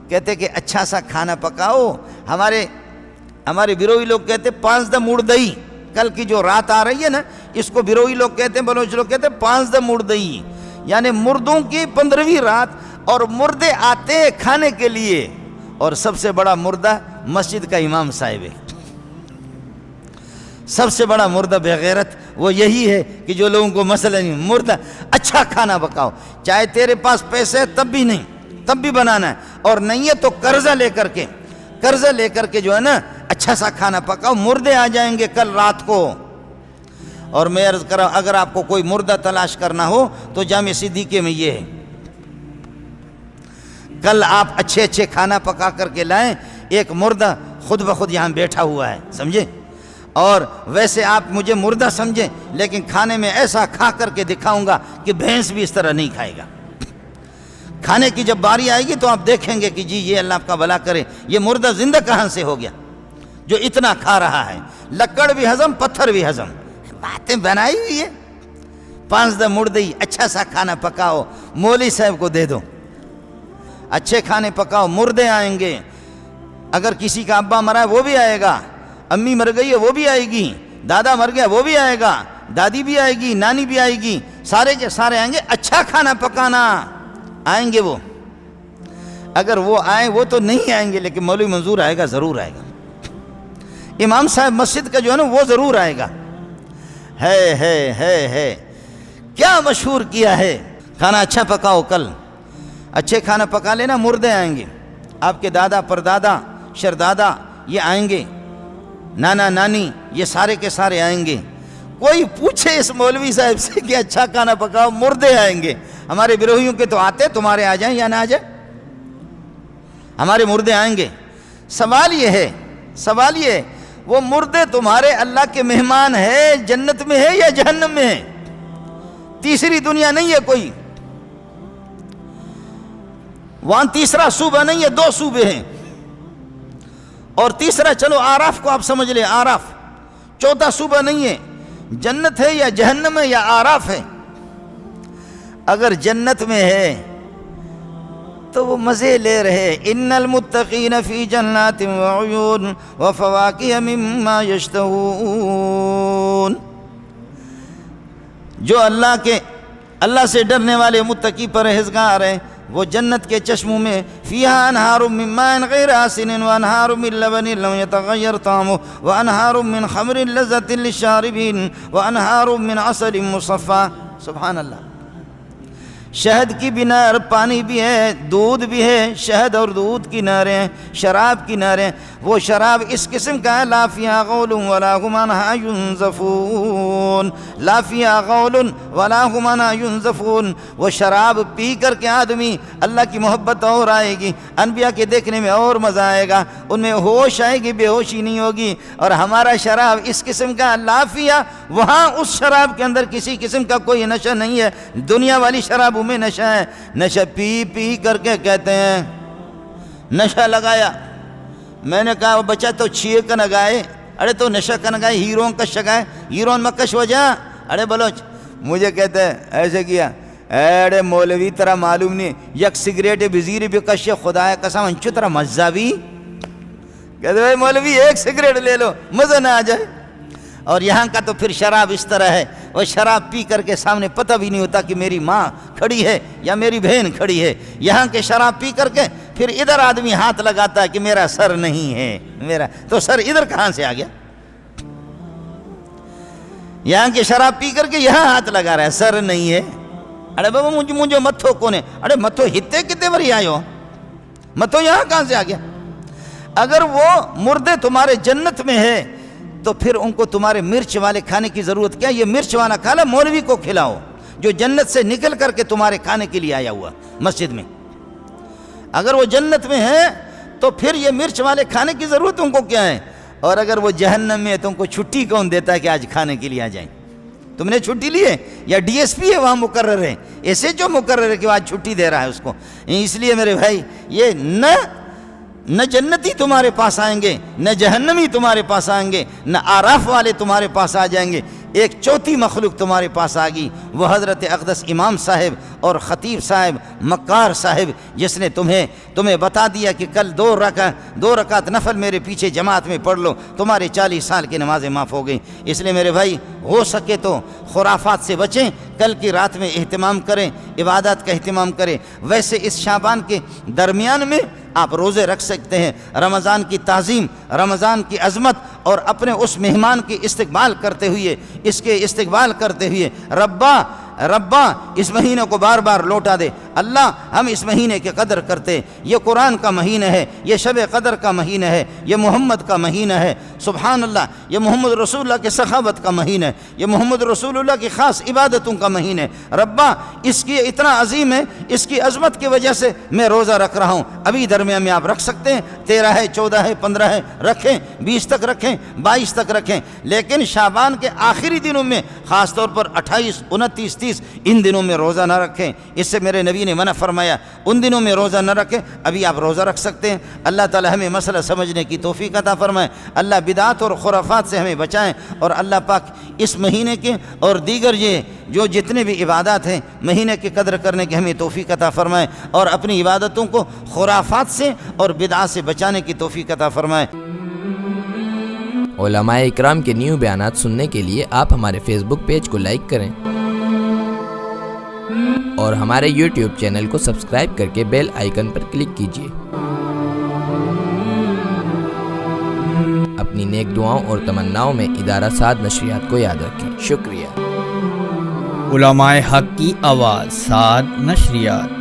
کہتے کہ اچھا سا کھانا پکاؤ. ہمارے بیروئی لوگ کہتے 5 دا مردئی. کل کی جو رات آ رہی ہے نا, اس کو بیروئی لوگ کہتے ہیں, بلوچ لوگ کہتے ہیں 5 دا مردئی, یعنی مردوں کی 15ویں رات. اور مردے آتے ہیں کھانے کے لیے, اور سب سے بڑا مردہ مسجد کا امام صاحب ہے. سب سے بڑا مردہ بغیرت وہ یہی ہے کہ جو لوگوں کو مسئلہ نہیں. مردہ اچھا کھانا پکاؤ, چاہے تیرے پاس پیسے تب بھی نہیں, تب بھی بنانا ہے, اور نہیں ہے تو قرضہ لے کر کے جو ہے نا اچھا سا کھانا پکاؤ. مردے آ جائیں گے کل رات کو. اور میں عرض کر رہا ہوں, اگر آپ کو کوئی مردہ تلاش کرنا ہو تو جامع صدیقے میں یہ ہے. کل آپ اچھے کھانا پکا کر کے لائیں. ایک مردہ خود بخود یہاں بیٹھا ہوا ہے, سمجھے. اور ویسے آپ مجھے مردہ سمجھیں, لیکن کھانے میں ایسا کھا کر کے دکھاؤں گا کہ بھینس بھی اس طرح نہیں کھائے گا. کھانے کی جب باری آئے گی تو آپ دیکھیں گے کہ جی یہ اللہ آپ کا بھلا کرے, یہ مردہ زندہ کہاں سے ہو گیا جو اتنا کھا رہا ہے. لکڑ بھی ہضم, پتھر بھی ہضم, باتیں بنائی ہوئی ہے. 5 دا مردئی, اچھا سا کھانا پکاؤ, مولوی صاحب کو دے دو. اچھے کھانے پکاؤ, مردے آئیں گے. اگر کسی کا ابا مرا ہے وہ بھی آئے گا, امی مر گئی ہے وہ بھی آئے گی, دادا مر گیا وہ بھی آئے گا, دادی بھی آئے گی, نانی بھی آئے گی, سارے کے سارے آئیں گے. اچھا کھانا پکانا, آئیں گے وہ. اگر وہ آئیں, وہ تو نہیں آئیں گے, لیکن مولوی منظور آئے گا, ضرور آئے گا. امام صاحب مسجد کا جو ہے نا وہ ضرور آئے گا. ہے کیا مشہور کیا ہے, کھانا اچھا پکاؤ. کل اچھے کھانا پکا لینا, مردے آئیں گے. آپ کے دادا پردادا شردادا یہ آئیں گے, نانا نانی یہ سارے کے سارے آئیں گے. کوئی پوچھے اس مولوی صاحب سے کہ اچھا کھانا پکاؤ, مردے آئیں گے. ہمارے بیروہیوں کے تو آتے, تمہارے آ جائیں یا نہ آ جائیں, ہمارے مردے آئیں گے. سوال یہ ہے وہ مردے تمہارے اللہ کے مہمان ہے, جنت میں ہے یا جہنم میں ہے؟ تیسری دنیا نہیں ہے کوئی, وہاں تیسرا صوبہ نہیں ہے, 2 صوبے ہیں. اور تیسرا چلو آراف کو آپ سمجھ لیں, آراف. چوتھا صوبہ نہیں ہے. جنت ہے یا جہنم ہے یا آراف ہے؟ اگر جنت میں ہے تو وہ مزے لے رہے. ان المتقین فی جنات وعیون وفواکہ مما یشتہون. جو اللہ سے ڈرنے والے متقی پرہیزگار ہیں, وہ جنت کے چشموں میں فیہا انہار من ماء غیر آسن وانہار من لبن لم یتغیر طعمہ وانہار من خمر لذۃ للشاربین وانہار من عسل مصفی. سبحان اللہ. شہد کی بھی نہر, پانی بھی ہے, دودھ بھی ہے, شہد اور دودھ کی نہریں, شراب کی نہریں. وہ شراب اس قسم کا ہے, لا فیہا غول ولا هم عنہا ینزفون. لا فیہا غول ولا هم عنہا ینزفون. وہ شراب پی کر کے آدمی اللہ کی محبت اور آئے گی, انبیاء کے دیکھنے میں اور مزہ آئے گا, ان میں ہوش آئے گی, بے ہوشی نہیں ہوگی. اور ہمارا شراب اس قسم کا, لا فیہا, وہاں اس شراب کے اندر کسی قسم کا کوئی نشہ نہیں ہے. دنیا والی شرابوں میں نشہ ہے. نشہ پی کر کے کہتے ہیں نشہ لگایا. میں نے کہا بچہ تو چھیے کا نگائے, ارے تو نشہ کا نگائے, ہیرون کا شگائے, ہیرون مکش وجہ. ارے بلوچ مجھے کہتے ہیں ایسے کیا, ارے مولوی ترا معلوم نہیں, یک سگریٹ بزیر بھی کش خدا قسم انچو ترا مزہ بھی. کہتے ہیں مولوی ایک سگریٹ لے لو, مزہ نہ آ جائے. اور یہاں کا تو پھر شراب اس طرح ہے, وہ شراب پی کر کے سامنے پتہ بھی نہیں ہوتا کہ میری ماں کھڑی ہے یا میری بہن کھڑی ہے. یہاں کے شراب پی کر کے پھر ادھر آدمی ہاتھ لگاتا ہے کہ میرا سر نہیں ہے, میرا تو سر ادھر کہاں سے آ گیا. یہاں کے شراب پی کر کے یہاں ہاتھ لگا رہا ہے, سر نہیں ہے. ارے بابا مجھے متھو کون ہے, ارے متھو ہتے کتے بری آئے, متھو یہاں کہاں سے آ گیا. اگر وہ مردے تمہارے جنت میں ہے تو پھر ان کو تمہارے مرچ والے کھانے کی ضرورت کیا. یہ مرچ والا کھانا مولوی کو کھلاؤ جو جنت سے نکل کر کے تمہارے کھانے کے لیے آیا ہوا مسجد میں. اگر وہ جنت میں ہے تو پھر یہ مرچ والے کھانے کی ضرورت ان کو کیا ہے. اور اگر وہ جہنم میں ہے تو ان کو چھٹی کون دیتا ہے کہ آج کھانے کے لیے آ جائیں. تم نے چھٹی لی ہے یا ڈی ایس پی ہے وہاں مقرر ہے, ایسے جو مقرر ہے کہ آج چھٹی دے رہا ہے اس کو. اس لیے میرے بھائی یہ نہ جنتی تمہارے پاس آئیں گے, نہ جہنمی تمہارے پاس آئیں گے, نہ آراف والے تمہارے پاس آ جائیں گے. ایک چوتھی مخلوق تمہارے پاس آ گئی, وہ حضرت اقدس امام صاحب اور خطیب صاحب مکار صاحب جس نے تمہیں بتا دیا کہ کل 2 رکعت نفل میرے پیچھے جماعت میں پڑھ لو، تمہارے 40 سال کی نمازیں معاف ہو گئیں۔ اس لیے میرے بھائی ہو سکے تو خرافات سے بچیں، کل کی رات میں اہتمام کریں، عبادات کا اہتمام کریں۔ ویسے اس شعبان کے درمیان میں آپ روزے رکھ سکتے ہیں، رمضان کی تعظیم، رمضان کی عظمت اور اپنے اس مہمان کی استقبال کرتے ہوئے ربا اس مہینے کو بار بار لوٹا دے۔ اللہ ہم اس مہینے کی قدر کرتے، یہ قرآن کا مہینہ ہے، یہ شب قدر کا مہینہ ہے، یہ محمد کا مہینہ ہے، سبحان اللہ، یہ محمد رسول اللہ کے سخاوت کا مہینہ ہے، یہ محمد رسول اللہ کی خاص عبادتوں کا مہینہ ہے۔ ربا اس کی اتنا عظیم ہے، اس کی عظمت کی وجہ سے میں روزہ رکھ رہا ہوں۔ ابھی درمیان میں آپ رکھ سکتے ہیں، 13 ہے، 14 ہے، 15 ہے، رکھیں، 20 تک رکھیں، 22 تک رکھیں، لیکن شعبان کے آخری دنوں میں خاص طور پر 28، 29، 30 ان دنوں میں روزہ نہ رکھیں۔ اس سے میرے نبی نے منع فرمایا، ان دنوں میں روزہ نہ رکھیں۔ ابھی آپ روزہ رکھ سکتے ہیں۔ اللہ تعالی ہمیں مسئلہ سمجھنے کی توفیق عطا فرمائے، اللہ بدعات اور خرافات سے ہمیں بچائیں، اور اللہ پاک اس مہینے کے اور دیگر جو جتنے بھی عبادات ہیں مہینے کی قدر کرنے کی ہمیں توفیق عطا فرمائے، اور اپنی عبادتوں کو خرافات سے اور بدعات سے بچانے کی توفیق عطا فرمائے۔ علماء اکرام کے نیو بیانات سننے کے لیے آپ ہمارے فیس بک پیج کو لائک کریں اور ہمارے یوٹیوب چینل کو سبسکرائب کر کے بیل آئیکن پر کلک کیجیے۔ اپنی نیک دعاؤں اور تمناؤں میں ادارہ سعد نشریات کو یاد رکھیں۔ شکریہ۔ علماء حق کی آواز، سعد نشریات۔